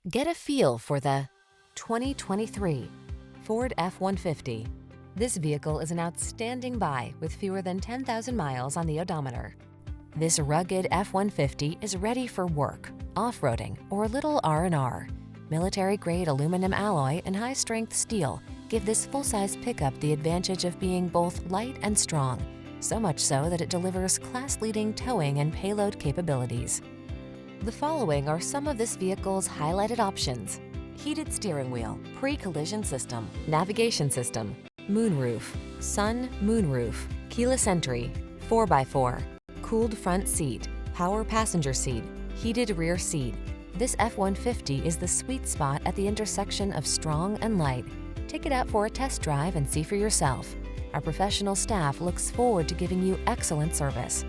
Get a feel for the 2023 Ford F-150. This vehicle is an outstanding buy with fewer than 10,000 miles on the odometer. This rugged F-150 is ready for work, off-roading, or little R&R. Military-grade aluminum alloy and high-strength steel give this full-size pickup the advantage of being both light and strong, so much so that it delivers class-leading towing and payload capabilities. The following are some of this vehicle's highlighted options: heated steering wheel, pre-collision system, navigation system, moonroof, sun moonroof, keyless entry, 4x4, cooled front seat, power passenger seat, heated rear seat. This F-150 is the sweet spot at the intersection of strong and light. Take it out for a test drive and see for yourself. Our professional staff looks forward to giving you excellent service.